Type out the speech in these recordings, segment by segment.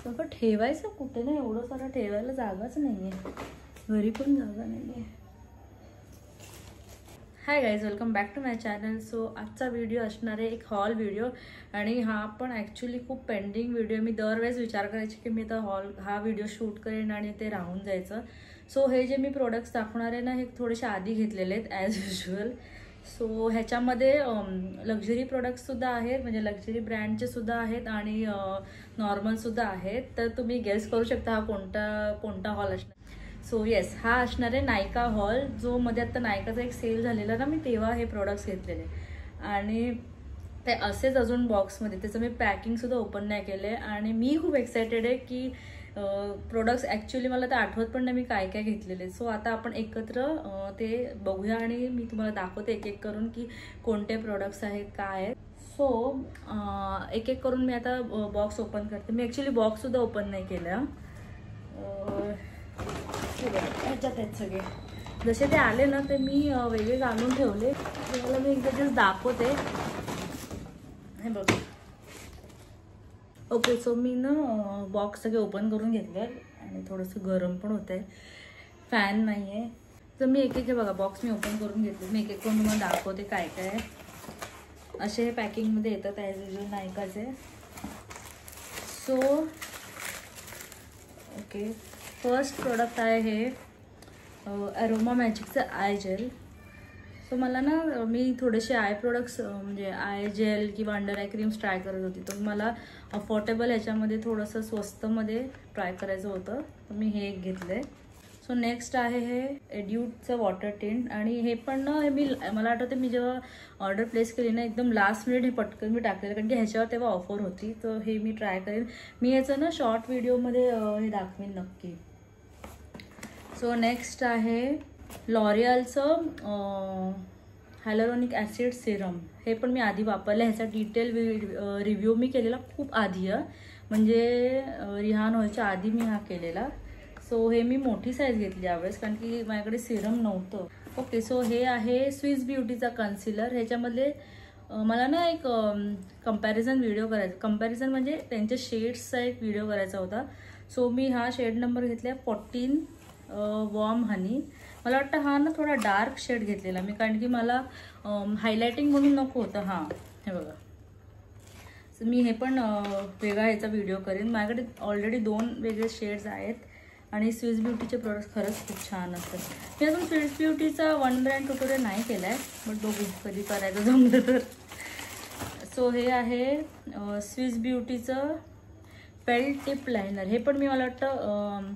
सगळं ठेवायचं कुठे ना, एवढं सारं ठेवायला जागाच नाही आहे, घरी पण जागा नाही आहे. Hi guys, welcome back to my channel. So आजचा व्हिडिओ असणार आहे एक हॉल व्हिडिओ, आणि हा पण ॲक्च्युली खूप पेंडिंग व्हिडिओ. मी दरवेळेस विचार करायची की मी तर हा व्हिडिओ शूट करेन आणि ते राहून जायचं. सो हे जे मी प्रोडक्ट्स दाखवणार आहे ना, हे थोडेसे आधी घेतलेले आहेत ॲज युजल. सो ह्याच्यामध्ये लक्झरी प्रोडक्ट्ससुद्धा आहेत, म्हणजे लक्झरी ब्रँडचे सुद्धा आहेत आणि नॉर्मलसुद्धा आहेत. तर तुम्ही गेस करू शकता हा कोणता हॉल असणार. सो येस, हा असणार आहे नायका हॉल, जो मध्ये आता नायकाचा एक सेल झालेला ना, मी तेव्हा हे प्रोडक्ट्स घेतलेले आणि ते असेच अजून बॉक्समध्ये. त्याचं मी पॅकिंगसुद्धा ओपन नाही केलं आहे आणि मी खूप एक्सायटेड आहे की प्रोडक्ट्स ॲक्च्युली मला तर आठवत पण नाही मी काय काय घेतलेले. सो आता आपण एकत्र ते बघूया आणि मी तुम्हाला दाखवते एक एक करून की कोणते प्रोडक्ट्स आहेत, काय आहेत. सो एक एक करून मी आता बॉक्स ओपन करते. मी ॲक्च्युली बॉक्ससुद्धा ओपन नाही केलं. ह्याच्यात आहेत सगळे, जसे ते आले ना ते मी वेगळे घालून ठेवले. तुम्हाला मी एकदा जस्ट दाखवते. हे बघ. ओके, सो मी ना बॉक्स सगळे ओपन करून घेतले आणि थोडंसं गरम पण होतं आहे, फॅन नाही आहे. तर मी एक एक बघा बॉक्स मी ओपन करून घेतले. मी एक एक करून तुम्हाला दाखवते काय काय आहे. असे हे पॅकिंगमध्ये येतात ॲज युजल नायकाचे. सो ओके, फर्स्ट प्रोडक्ट आहे हे अरोमा मॅजिकचं आय जेल. सो मला ना मी थोडेसे आय प्रोडक्ट्स म्हणजे आय जेल किंवा अंडर आय क्रीम्स ट्राय करत होती. तर मला अफोर्डेबल ह्याच्यामध्ये थोडंसं स्वस्तमध्ये ट्राय करायचं होतं, तर मी हे एक घेतलं आहे. सो नेक्स्ट आहे हे एड्यूटचं वॉटर टिंट, आणि हे पण ना मला आठवते मी जेव्हा ऑर्डर प्लेस केली ना एकदम लास्ट मिनिट हे पटकन मी टाकलेलं, कारण की ह्याच्यावर तेव्हा ऑफर होती. तर हे मी ट्राय करेन. मी याचं ना शॉर्ट व्हिडिओमध्ये हे दाखवेन नक्की. सो नेक्स्ट आहे लॉरियलचं हायलुरॉनिक ॲसिड सिरम. हे पण मी आधी वापरलं. ह्याचा डिटेल रिव्ह्यू मी केलेला खूप आधी आहे, म्हणजे रिहान व्हायच्या आधी मी हा केलेला. सो हे मी मोठी साईज घेतली यावेळेस, कारण की माझ्याकडे सिरम नव्हतं. ओके, सो हे आहे स्विस ब्युटीचा कन्सिलर. ह्याच्यामध्ये मला ना एक कंपॅरिझन व्हिडिओ करायचा, कंपॅरिझन म्हणजे त्यांच्या शेड्सचा एक व्हिडिओ करायचा होता. सो मी हा शेड नंबर घेतला 14 वॉर्म हनी. मला वाटतं हा ना थोडा डार्क शेड घेतलेला मी, कारण की मला हायलायटिंग म्हणून नको होतं. हां, हे बघा. सो मी हे पण वेगळा ह्याचा व्हिडिओ करेन. माझ्याकडे ऑलरेडी 2 वेगळे शेड्स आहेत आणि स्विस ब्युटीचे प्रोडक्ट्स खरंच खूप छान असतात. मी अजून स्विस ब्युटीचा वन ब्रँड ट्युटोरियल नाही केला आहे, बट बघू कधी करायचं जमलं तर. सो हे आहे स्विस ब्युटीचं पेल्ट टिप लायनर. हे पण मला वाटतं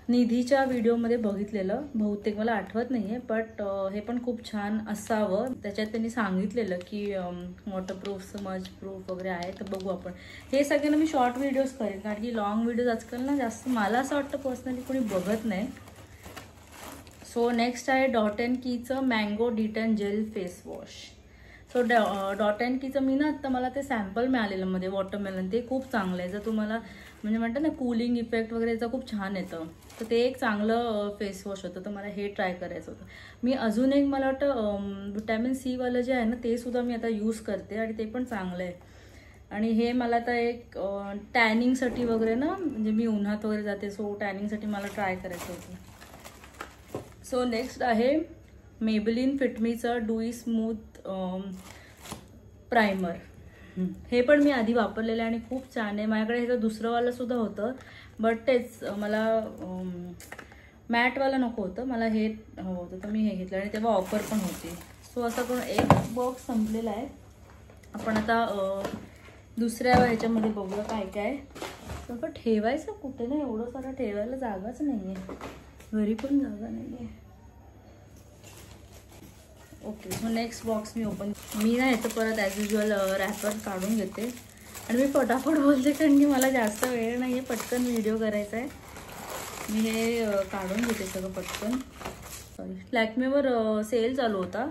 निधीच्या व्हिडिओमध्ये बघितलेलं, बहुतेक मला आठवत नाही आहे, बट हे पण खूप छान असावं. त्याच्यात त्यांनी सांगितलेलं की वॉटरप्रूफ, स्मज प्रूफ वगैरे आहे. तर बघू आपण. हे सगळ्यांना मी शॉर्ट व्हिडिओज करेन, कारण की लॉंग व्हिडिओज आजकाल ना जास्त मला असं वाटतं पर्सनली कोणी बघत नाही. सो नेक्स्ट आहे डॉट अँड कीचं mango D tan gel face wash. So dot and कीचं मी ना आत्ता मला ते सॅम्पल मिळालेलं मध्ये वॉटरमेलन, ते खूप चांगलं आहे. जर तुम्हाला म्हणजे म्हणतात ना कूलिंग इफेक्ट वगैरे याचा खूप छान येतं, तर ते एक चांगलं फेस वॉश होतं. तर मला हे ट्राय करायचं होतं. मी अजून एक मला वाटतं व्हिटॅमिन सी वालं जे आहे ना ते सुद्धा मी आता यूज करते आणि ते पण चांगलं आहे. आणि हे मला आता एक टॅनिंगसाठी वगैरे ना, म्हणजे मी उन्हात वगैरे जाते, सो टॅनिंगसाठी मला ट्राय करायचं होतं. सो नेक्स्ट आहे मेबलिन फिटमीचं डुई स्मूथ प्रायमर. हे पण मी आधी वापरलेलं आहे आणि खूप छान आहे. माझ्याकडे ह्याचं दुसरंवालं सुद्धा होतं, बट तेच मला मॅटवालं नको होतं, मला हे हवं होतं, तर मी हे घेतलं आणि तेव्हा ऑफर पण होती. सो असं करून एक बॉक्स संपलेला आहे. आपण आता दुसऱ्या ह्याच्यामध्ये बघूया काय काय. सगळं ठेवायचं कुठे ना, एवढं सारं ठेवायला जागाच नाही आहे, घरी पण जागा नाही आहे. ओके, सो नेक्स्ट बॉक्स मी ओपन. मी ना ह्याचं परत ॲज युजल रॅपर काढून घेते आणि मी फटाफट बोलते, कारण की मला जास्त वेळ नाही आहे, पटकन व्हिडिओ करायचा आहे. मी हे काढून घेते सगळं पटकन. सॉरी, लॅक्मेवर सेल चालू होता,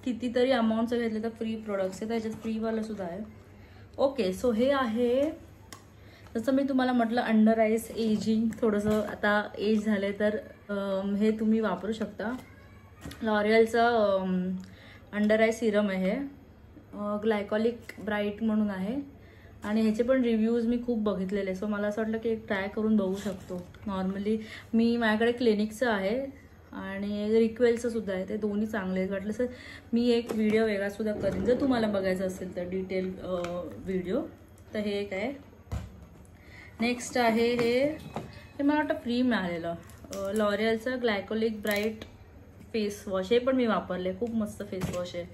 कितीतरी अमाऊंटचं घेतलं तर फ्री प्रोडक्ट्स आहे, त्याच्यात फ्रीवालं सुद्धा आहे. ओके, सो हे आहे जसं मी तुम्हाला म्हटलं अंडर आईज एजिंग, थोडंसं आता एज झालं तर हे तुम्ही वापरू शकता. लॉरियलचं अंडर आय सिरम आहे, ग्लायकॉलिक ब्राईट म्हणून आहे आणि ह्याचे पण रिव्ह्यूज मी खूप बघितलेले, सो मला असं वाटलं की एक ट्राय करून बघू शकतो. नॉर्मली माझ्याकडे क्लिनिकचं आहे आणि रिक्वेलचं सुद्धा आहे, ते दोन्ही चांगले आहेत. वाटलं सर मी एक व्हिडिओ वेगळा सुद्धा करीन जर तुम्हाला बघायचं असेल तर, डिटेल व्हिडिओ. तर हे एक आहे. नेक्स्ट आहे हे मला वाटतं फ्री मिळालेलं, लॉरियलचं ग्लायकोलिक ब्राईट फेस वॉश. हे पण मी वापरले, खूप मस्त फेस वॉश आहे.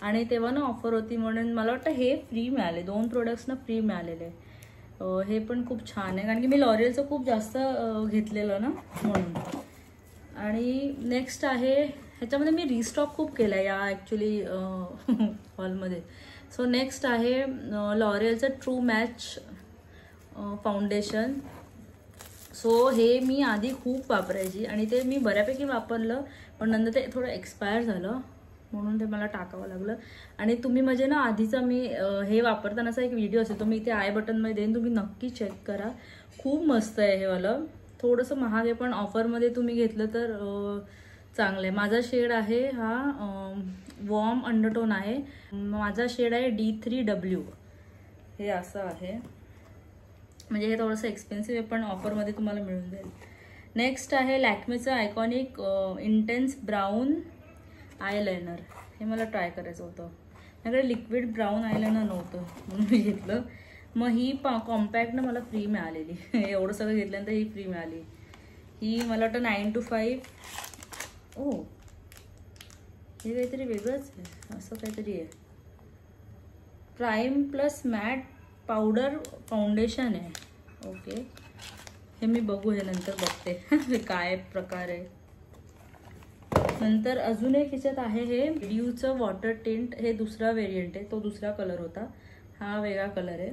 आणि तेव्हा ना ऑफर होती म्हणून मला वाटतं हे फ्री मिळाले, 2 प्रोडक्ट्स ना फ्री मिळालेले. हे पण खूप छान आहे कारण की मी लॉरियलचं खूप जास्त घेतलेलं ना म्हणून. आणि नेक्स्ट आहे, ह्याच्यामध्ये मी रिस्टॉक खूप केलं आहे या ॲक्च्युली हॉलमध्ये. सो नेक्स्ट आहे लॉरियलचं ट्रू मॅच फाउंडेशन. सो हे मी आधी खूप वापरायची आणि ते मी बऱ्यापैकी वापरलं, पण नंतर ते थोडं एक्सपायर झालं म्हणून ते मला टाकावं लागलं. आणि तुम्ही म्हणजे ना आधीचा मी हे वापरतानाचा एक व्हिडिओ असेल तो मी इथे आय बटनमध्ये देईन, तुम्ही नक्की चेक करा. खूप मस्त आहे हे वालं. थोडंसं महाग आहे पण ऑफरमध्ये तुम्ही घेतलं तर चांगलं आहे. माझा शेड आहे हा वॉर्म अंडरटोन आहे. माझा शेड आहे D3W. हे असं आहे, म्हणजे हे थोडंसं एक्सपेन्सिव्ह आहे पण ऑफरमध्ये तुम्हाला मिळून जाईल. नेक्स्ट आहे लॅक्मेचं आयकॉनिक इंटेन्स ब्राऊन आयलायनर. हे मला ट्राय करायचं होतं, माझ्याकडे लिक्विड ब्राऊन आयलायनर नव्हतं म्हणून मी घेतलं. मग ही कॉम्पॅक्ट ना मला फ्री मिळालेली. एवढं सगळं घेतल्यानंतर ही फ्री मिळाली. ही मला वाटतं 9 to 5. ओ हे काहीतरी वेगळंच आहे, असं काहीतरी आहे. Prime plus matte powder foundation आहे. ओके, हे मी बघू, हे नंतर बघते काय प्रकार आहे. नंतर अजून एक ह्याच्यात आहे हे ड्यूचं वॉटर टिंट. हे दुसरा व्हेरियंट आहे, तो दुसरा कलर होता, हा वेगळा कलर आहे.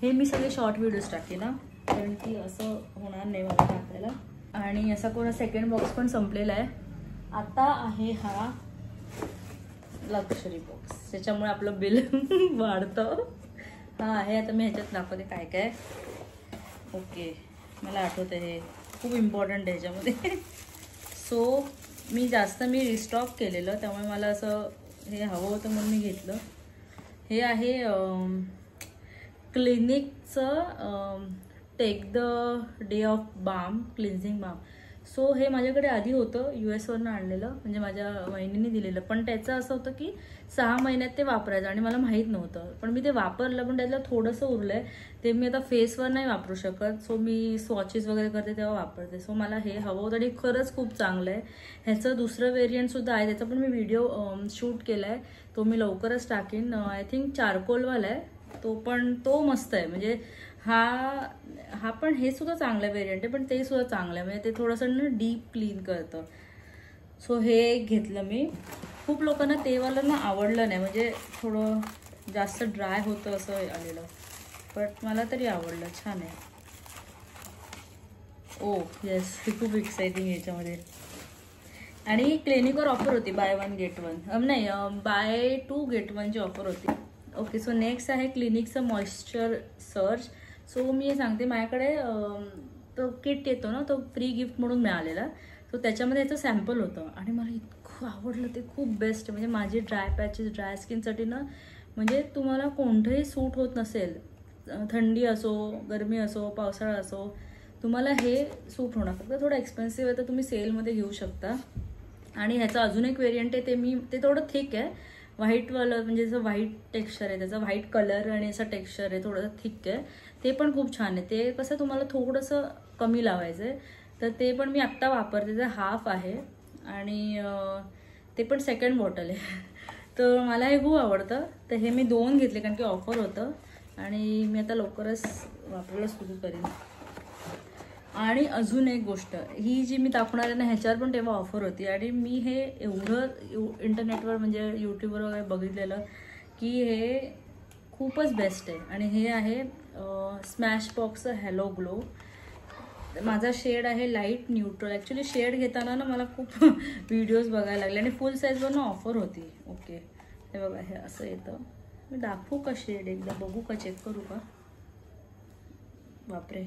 हे मी सगळे शॉर्ट व्हिडिओज टाकते ना, कारण की असं होणार नाही मला टाकायला. आणि असा कोणा सेकंड बॉक्स पण संपलेला आहे. आता आहे हा लक्झरी बॉक्स, त्याच्यामुळे आपलं बिल वाढतं. हा आहे, आता मी ह्याच्यात दाखवते काय काय. ओके, मला आठवतं हे खूप इम्पॉर्टंट आहे ह्याच्यामध्ये. सो मी रिस्टॉक केलेलं, त्यामुळे मला असं हे हवं होतं म्हणून मी घेतलं. हे आहे क्लिनिकचं take the day off balm cleansing balm. So हे माझ्याकडे आधी होतं, US वरनं आणलेलं, म्हणजे माझ्या वहिनीने दिलेलं. पण त्याचं असं होतं की 6 महिन्यात ते वापरायचं आणि मला माहीत नव्हतं. पण मी ते वापरलं, पण त्यातलं थोडंसं उरलं आहे, ते मी आता फेसवर नाही वापरू शकत. सो मी स्वॉचेस वगैरे करते तेव्हा वापरते. सो मला हे हवं होतं आणि खरंच खूप चांगलं आहे. ह्याचं दुसरं व्हेरियंटसुद्धा आहे, त्याचा पण मी व्हिडिओ शूट केला आहे, तो मी लवकरच टाकीन. आय थिंक चारकोलवाला आहे तो मस्त आहे. म्हणजे हा पण हे सुद्धा चांगलं व्हेरियंट आहे, पण ते सुद्धा चांगलं आहे, म्हणजे ते थोडंसं ना डीप क्लीन करतं. सो हे घेतलं मी. खूप लोकांना ते वालं ना आवडलं नाही, म्हणजे थोडं जास्त ड्राय होतं असं आलेलं, बट मला तरी आवडलं, छान आहे. ओ येस, हे खूप एक्साइटिंग याच्यामध्ये. आणि क्लिनिकवर ऑफर होती बाय 1 get 1, नाही बाय 2 get 1ची ऑफर होती. ओके, सो नेक्स्ट आहे क्लिनिकचं मॉइश्चर सर्च. सो मी सांगते, माझ्याकडे तो किट येतो ना, तो फ्री गिफ्ट म्हणून मिळालेला. सो त्याच्यामध्ये याचं सॅम्पल होतं आणि मला इतकं आवडलं, ते खूप बेस्ट. म्हणजे माझी ड्राय पॅचेस, ड्राय स्किनसाठी ना, म्हणजे तुम्हाला कोणतंही सूट होत नसेल, थंडी असो, गरमी असो, पावसाळा असो, तुम्हाला हे सूट होणार. फक्त थोडं एक्सपेन्सिव्ह आहे, तर तुम्ही सेलमध्ये घेऊ शकता. आणि ह्याचं अजून एक व्हेरियंट आहे, ते थोडं थिक आहे, व्हाईटवालं, म्हणजे जसं व्हाईट टेक्स्चर आहे त्याचा, व्हाईट कलर आणि असं टेक्स्चर आहे, थोडंसं थिक आहे. ते पण खूप छान आहे. ते कसं तुम्हाला थोडंसं कमी लावायचं आहे, तर ते पण मी आत्ता वापरते. ते हाफ आहे आणि ते पण सेकंड बॉटल आहे. तर मला हे खूप आवडतं. तर हे मी 2 घेतले कारण की ऑफर होतं आणि मी आता लवकरच वापरायला सुरू करीन. आणि अजून एक गोष्ट, ही जी मी दाखवणार आहे ना, ह्याच्यावर पण तेव्हा ऑफर होती आणि मी हे एवढं इंटरनेटवर म्हणजे यूट्यूबवर वगैरे बघितलेलं की हे खूपच बेस्ट आहे. आणि हे आहे स्मॅशबॉक्सचं हॅलो ग्लो. माझा शेड आहे लाईट न्यूट्रल. ॲक्च्युली शेड घेताना ना मला खूप व्हिडिओज बघायला लागले आणि फुल साईजवर ना ऑफर होती. ओके, हे बघा, हे असं येतं. मी दाखवू का शेड, एकदा बघू का, चेक करू का? बापरे,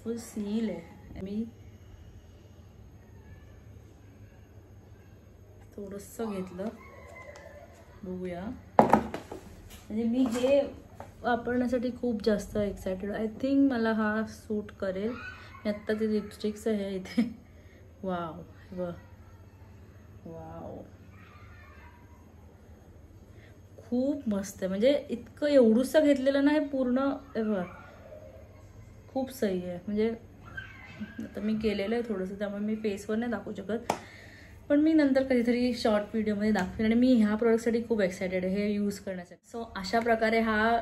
फुल सील आहे. मी थोडंसं घेतलं, बघूया. म्हणजे मी जे वापरण्यासाठी खूप जास्त एक्सायटेड. आय थिंक मला हा सूट करेल. मी आत्ता ते लिपस्टिक्स आहे इथे. वाव वाव, खूप मस्त आहे. म्हणजे इतकं एवढूसं घेतलेलं नाही पूर्ण. खूप सही आहे. म्हणजे आता मी केलेलं आहे थोडंसं, त्यामुळे मी फेसवर नाही दाखवू शकत, पण मी नंतर कधीतरी शॉर्ट व्हिडिओमध्ये दाखवेन. आणि मी ह्या प्रोडक्टसाठी खूप एक्सायटेड आहे हे यूज करण्यासाठी. सो अशा प्रकारे हा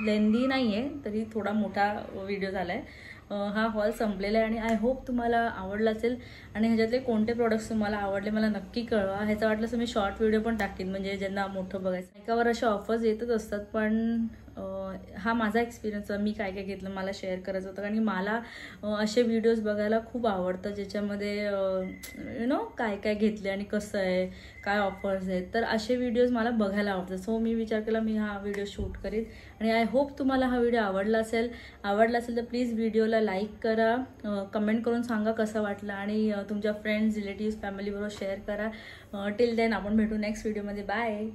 लेंदी नाही आहे, तरी थोडा मोठा व्हिडिओ झाला आहे. हा हॉल संपलेला आहे आणि आय होप तुम्हाला आवडला असेल. आणि ह्याच्यातले कोणते प्रोडक्ट्स तुम्हाला आवडले मला नक्की कळवा. ह्याचं वाटलं तर मी शॉर्ट व्हिडिओ पण टाकेन, म्हणजे ज्यांना मोठं बघायचं. एकावर अशा ऑफर्स येतच असतात, पण हा माझा एक्सपिरियन्स, मी काय काय घेतलं मला शेअर करायचं होतं. कारण मला असे व्हिडिओज बघायला खूप आवडतं, ज्याच्यामध्ये काय काय घेतले आणि कसं आहे, काय ऑफर्स आहेत. तर असे व्हिडिओज मला बघायला आवडतात. सो मी विचार केला मी हा व्हिडिओ शूट करीन. आणि आय होप तुम्हाला हा व्हिडिओ आवडला असेल तर प्लीज व्हिडिओला लाईक करा, कमेंट करून सांगा कसं वाटलं, आणि तुमच्या फ्रेंड्स, रिलेटिव्स, फॅमिलीबरोबर शेअर करा. टिल देन आपण भेटू नेक्स्ट व्हिडिओमध्ये. बाय.